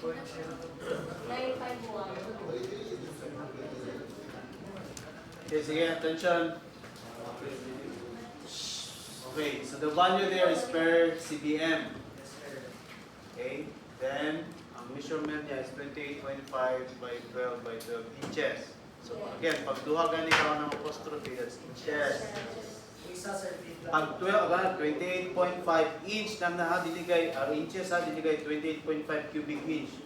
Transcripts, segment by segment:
Okay, sige, attention. Okay, so the value there is per CBM. Okay, then ang measurement niya is 28.5 by 12 by 12 inches. So again, pag duha gani karon ng apostrophe, that's inches. Pag 28.5 inch lang na diligay, inches diligay 28.5 cubic inch.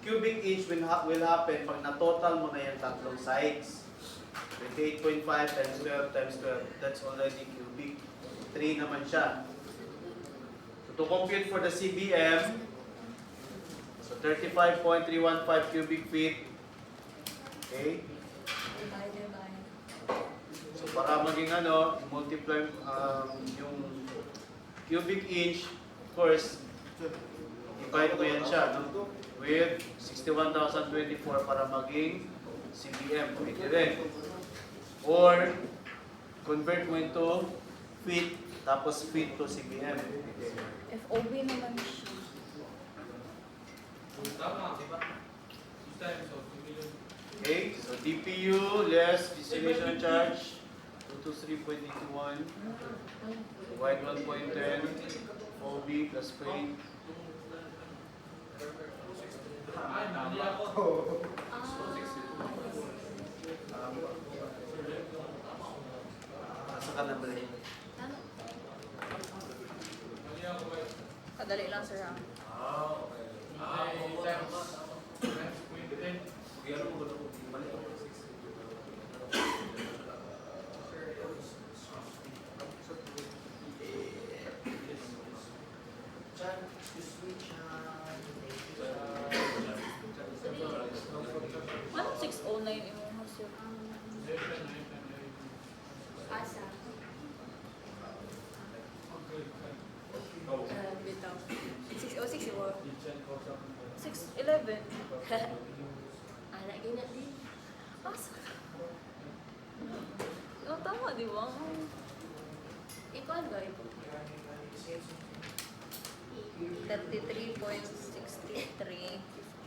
Cubic inch will happen pag na-total mo na yung tatlong sides. 28.5 times 12 times 12, that's already cubic. 3 naman siya. So to compute for the CBM, so 35.315 cubic feet. Okay? So para maging multiply yung cubic inch, of course, divide ko yan siya, no? With 61,024 para maging CBM. Pwede rin. Or, convert mo into feet, tapos feet to CBM. FOB naman siya. Okay, so DPU less distillation charge 223.81 divide 1.10 OB plus freight. Asa ka na ba rin? Kadali lang, sir. Ano 609 imong hasyo? Asa. Bitaw. 606 mo. 611. Anak ganyan din. Asa? Oh, tama, di ba? Ikaw ano gawin po? 33.63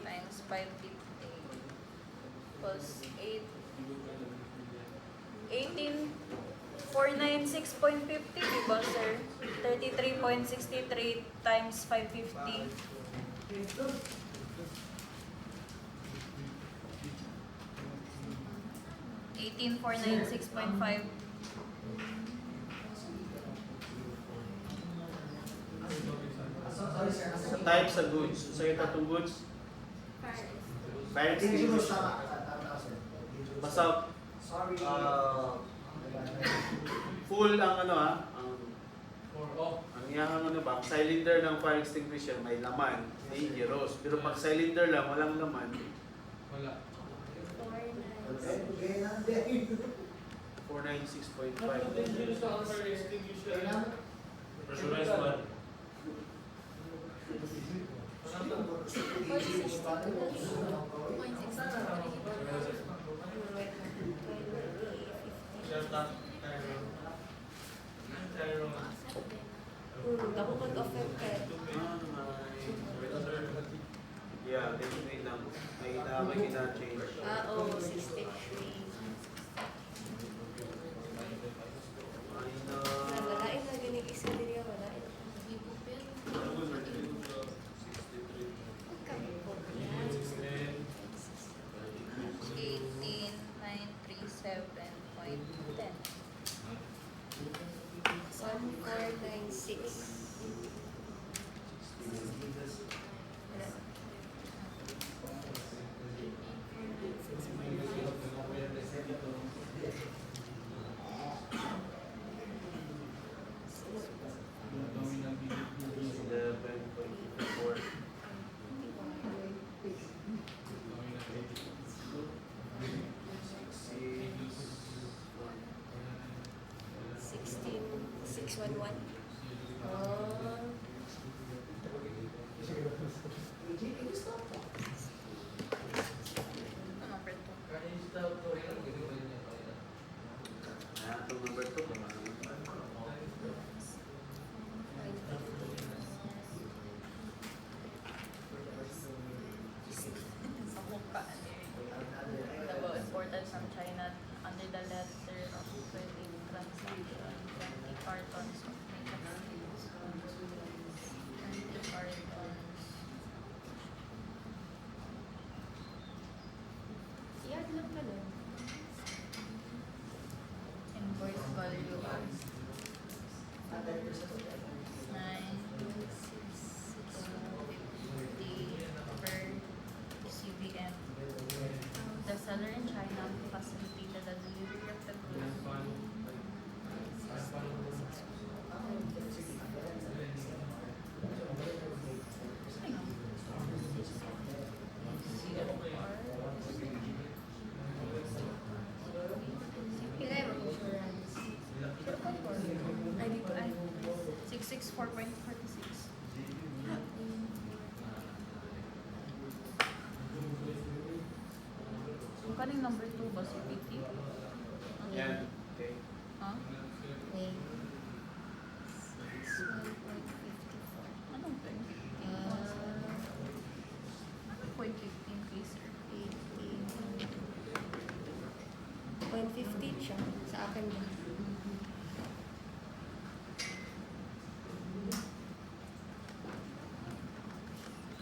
times 550 plus 8. 18,496.50, diba, sir? 33.63 times 550. $18,496.5. Sa type sa goods, sa yung tatong goods, fire extinguisher. Basta full ang ang iyahang cylinder ng fire extinguisher may laman, dangerous. Pero pag cylinder lang, walang laman, Wala. 496.5. Dangerous sa fire extinguisher. Pressurized one. Ako mag-affected. Yeah, wait lang. May gina-change. Oo, 63. Walain na ganig isa din yung walain. Kami po. 18,937.10. 1496. kaning number 2 ba si PT? Yan. Okay. Ha? Wait. Anong 20? Anong 0.15 please, sir? 150 siya sa akin ba?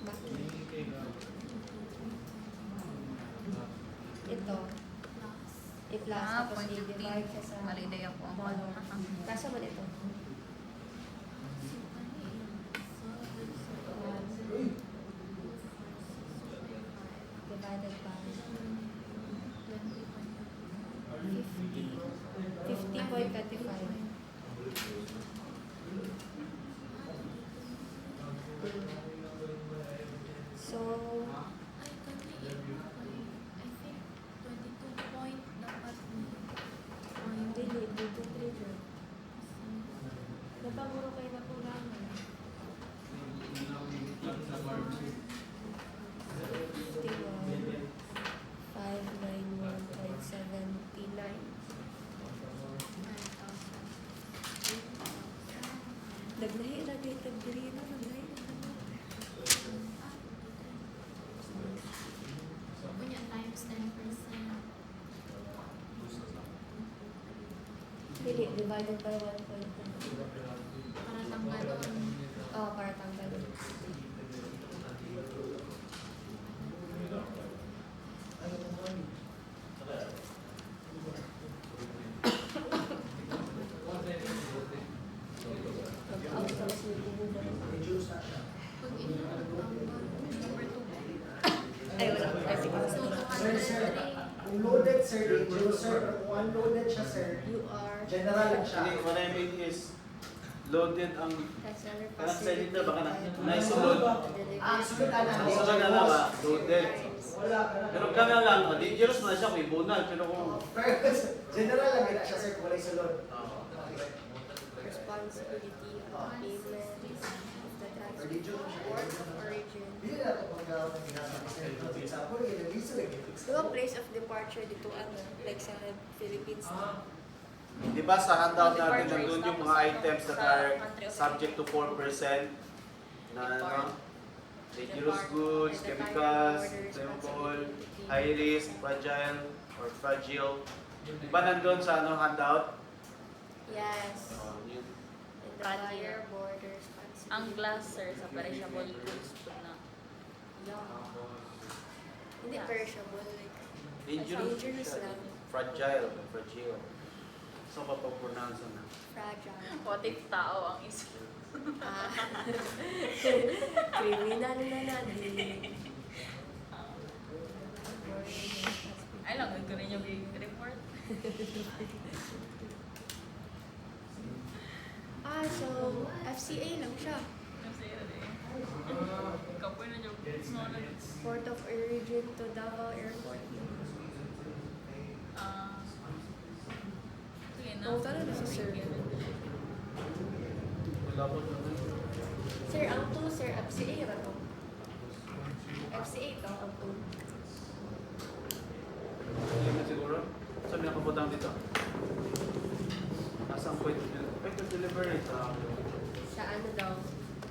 Bakit? Ito. I-plus Ah, tapos i-divide siya sa Maliday ako. dollar. Kaso man ito. Divided by 50.25. So, dili, dito treasure. Napaguro kayo na kulangan. 591.79. Naglahi lagi tagdiri na naglahi na Dili, divided by 1.5. Oh, para tanggalin. Mag-out sa mas may bubong. Ay, wala. Ay, sige. Sir, kung loaded, sir, dangerous, sir. Kung unloaded siya, sir, You are general lang siya. Hindi, what I mean is, loaded ang customer Parang sa dito, baka na- facility nice by load. delivery. Ah, sunod na lang. Ang sunod na lang ba? Loaded. Wala ka na. Pero ka na lang, dangerous na siya kung ibunal. Pero kung... Pero general lang yun siya, sir, kung wala sulod. Responsibility of payment of the transport of origin. Hindi na ito pag ginagawa sir. For example, ginagawa sir. Diba place of departure dito ano, like sa Philippines? Di ba sa handout natin, nandun yung mga items that are subject to 4% na ano, dangerous goods, chemicals, chemical, high risk, fragile, or fragile. Di ba nandun sa ano, handout? Yes. Yun. And the buyer border responsibility. Ang glass, sir, sa perishable goods po na. Hindi perishable, like Dangerous. dangerous lang. Fragile, fragile. So, mapapronounce na. Fragile. What if tao ang isip? Ah. Criminal na natin. Ay lang, ito rin yung report. So FCA lang siya. Kasi yun eh. Kapoy na yung Port of origin to Davao Airport. Sige na. Oh, tara na si sir. Wala po naman. Sir, ang to, sir, FCA ba to? FCA to, ang to. Hindi na siguro. Saan may nakaputang dito? Nasaan point of delivery? Sa ano daw?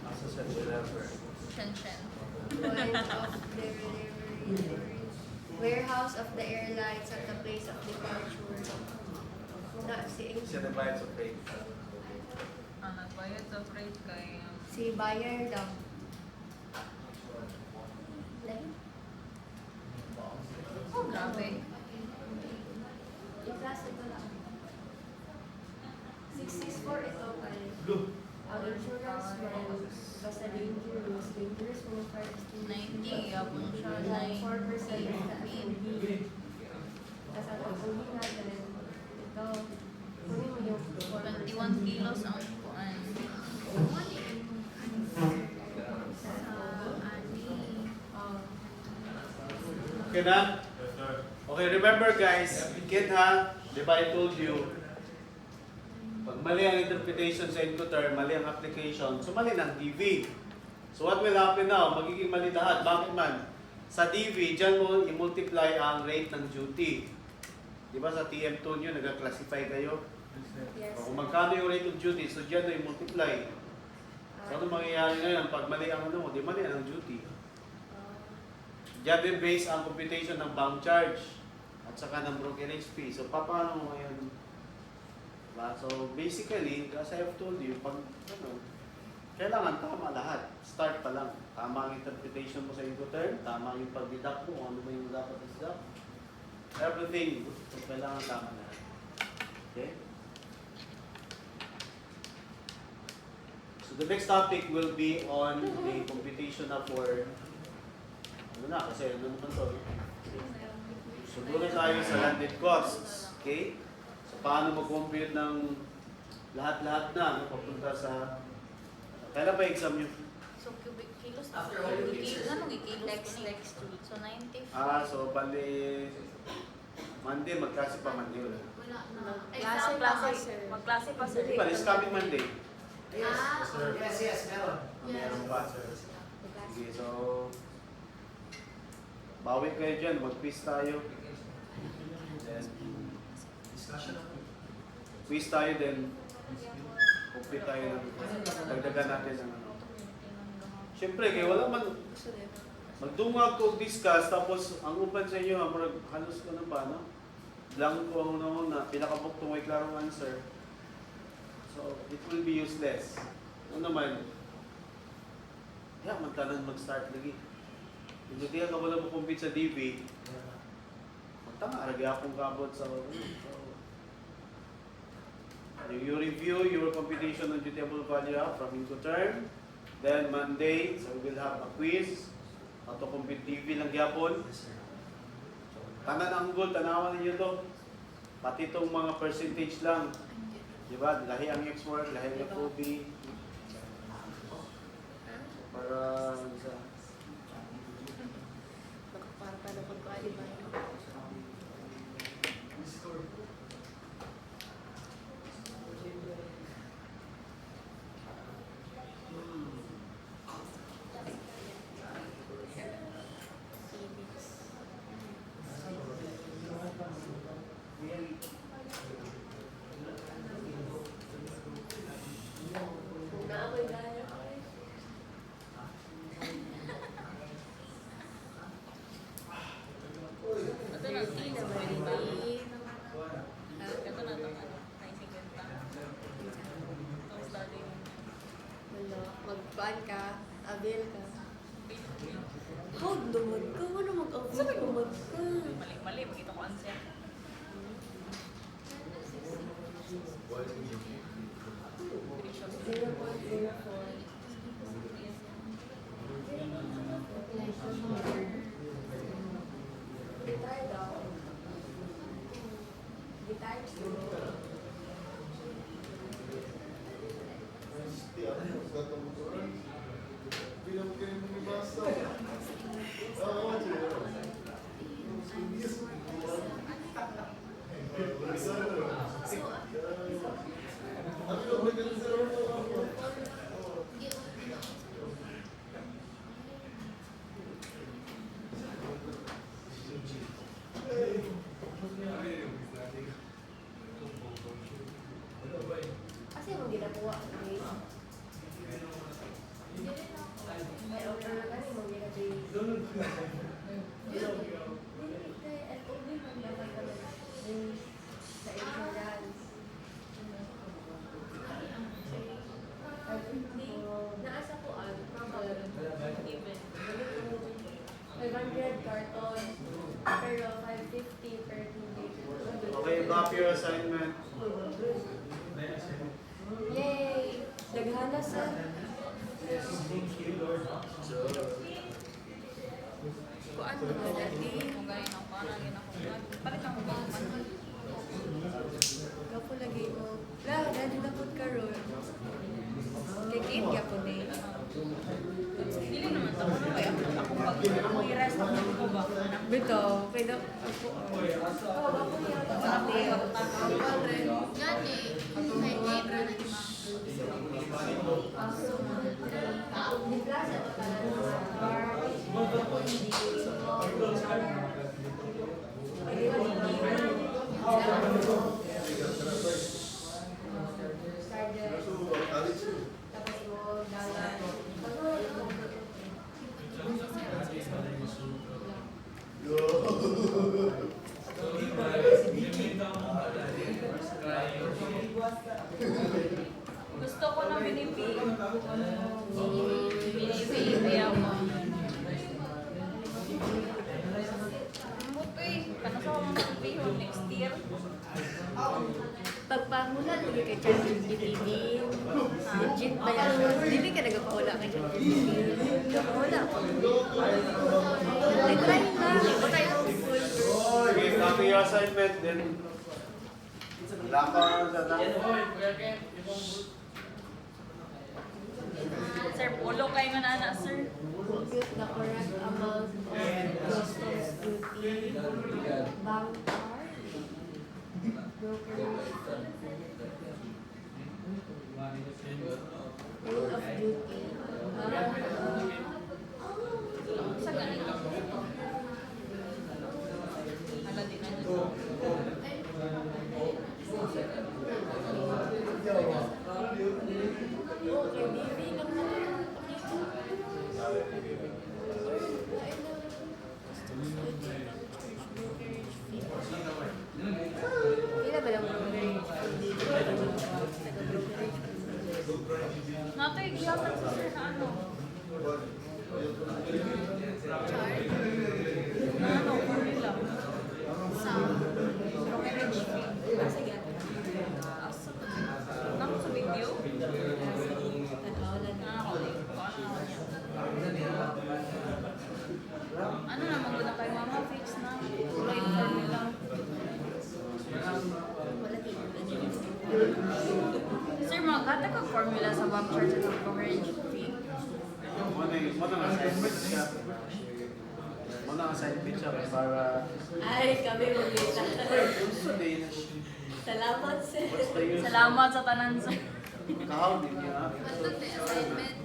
Nasa sa deliver. Shenshen. Point of delivery. Warehouse of the airlines at the place of departure. Na, FCA. Kasi the bites of faith. Nagbayad sa freight kay... Si buyer daw. Lahi? Oh, grabe. I-plus ito lang. 664 ito kay... Ang insurance mo, basta dangerous. Dangerous mo first. 90, yapon siya. 4% 90. Tapos ang pagpuli natin, ito, kunin mo yung 21 kilos ang kuan. Okay na? Okay, remember guys, kid ha, di ba I told you, pag mali ang interpretation sa Incoterm, mali ang application, so mali ng DV. So what will happen now? Magiging mali lahat. Bakit man? Sa DV, dyan mo i-multiply ang rate ng duty. Di ba sa TM2 nyo, nag-classify kayo? Yes. O kung magkano yung rate of duty, so dyan na i-multiply. So ano mangyayari ngayon? Pag mali ang ano mo, di mali ang duty. Diyan din based ang computation ng bank charge at saka ng brokerage fee. So paano mo ngayon? Diba? So basically, as I have told you, pag ano, kailangan tama lahat. Start pa lang. Tama ang interpretation mo sa Incoterm, tama yung pag-deduct mo, kung ano ba yung dapat i-deduct. Everything, so kailangan tama lahat. Okay? So the next topic will be on the computation na for ano na, kasi ano naman to. So doon na tayo sa landed costs. Okay? So paano mag-compute ng lahat-lahat na no, papunta sa... Kailan ba exam nyo? So, cubic kilos. After all the Kilos. pictures. Anong ikilos? Next week. So, 90. So bali... Monday, magklase pa Monday wala. Wala na. Klase pa, sir. Magklase pa, sir. Di ba, this coming Monday? Yes, sir. yes, meron. Meron pa, sir. Sige, so... Bawi kayo dyan, mag-quiz tayo. Then, Discussion ako. quiz tayo, then complete tayo ng... Dagdagan natin ng ano. Siyempre, kayo wala man... Magdungag ko discuss, tapos ang upan sa inyo, halos ko na ba, no? Blanco ang una-una, pinakabok to may klarong answer. So, it will be useless. Ano naman, magtanan mag-start lagi. Hindi kaya ka wala mo compete sa DV, magtanga, aragi akong kabot sa... You review your computation on dutiable value from Incoterm. Then Monday, so we will have a quiz. Ato compute DV lang gyapon. Yes, sir. Tanan ang goal, tanawan ninyo to. Pati itong mga percentage lang. Diba? Lahi ang X-work, lahi ang FOB. Para sa... Para pa na pag-qualify. Kung naamoy gano'n. Ito na, Hindi naman, diba? Ito na ito. Ay, 50. Itong study. Wala. Mag-plan ka, avail ka. How dumod ka? Ano mag-avail ka? Mali-mali. Makita ko answer. Zero point zero four. Gitry daw. Gitry siguro. Kasi yung ginagawa ko eh. May order na kasi mong ginagawa. FOB man dapat naman yung sa insurance. Naasa ko Even. 500 carton, pero 550 per 2 days. Okay, copy your assignment. Yay! Naghana sa... Kuan mo na dati. Kung ganyan ako, parang yun ako. Palit lang ako ba? Gapo lagi mo. La, dati na po ka ron. Kay Kate, gapo na eh. Dili naman ito. Ano kaya? Ako pag ako i-rest ako ko ba? Bito, kay da ako. Oh, gapo niya. Ako Gani. Kay Kate na ni Ma. Di plaza pa pala. hindi mo. Tapos mo, dalan. Gusto ko ng minipi. Minipi ako. Mutoy, kanasa ko mga bihon next year. Pagpangulan, lagi kay ChatGPT. Legit ba yan? Dili ka nagpahula kay ChatGPT. Nagpahula ko. Try na. Try na full. Okay, copy your assignment, then lakang sa Sir, polo kayo nga na, sir. Compute the correct amount of customs duty, bank card, brokerage, rule of duty. Sa ganito. Hala din na dyan. Okay, baby lang na. Ila ba lang brokerage fee? Nato yung giyaman sa sir na ano. Chart? Na ano, formula. Sa? Brokerage fee. Sige. Asa to? Nako sa video? Tanawalan na. Ano naman doon na kay mama fix na kulay formula. Wala tingin. Sir, magkata ka formula sa bank charge at brokerage fee. mo na assignment siya. Mo na assignment siya para Ay, kami mag-kita. gusto din. Salamat, sir. Basta yun. Salamat sa tanan, sir. Kahawin din niya. Assignment.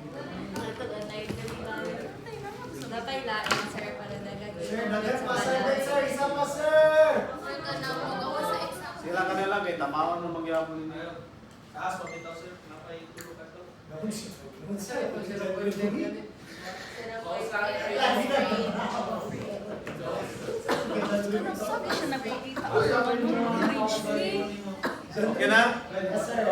Ito na night na tayo. Napay lain, sir, para nagagawin. Sir, dagat pa assignment, sir. Isa pa, sir. Sila ka na lang kay tamawan mo magyapon ninyo. Taas, pabitaw sir. Napahitulog ka to. Sir, pag sila ko yung gabi. Ano sabi siya nagpakita ako ng ano, brokerage fee? Okay na? Yes, sir.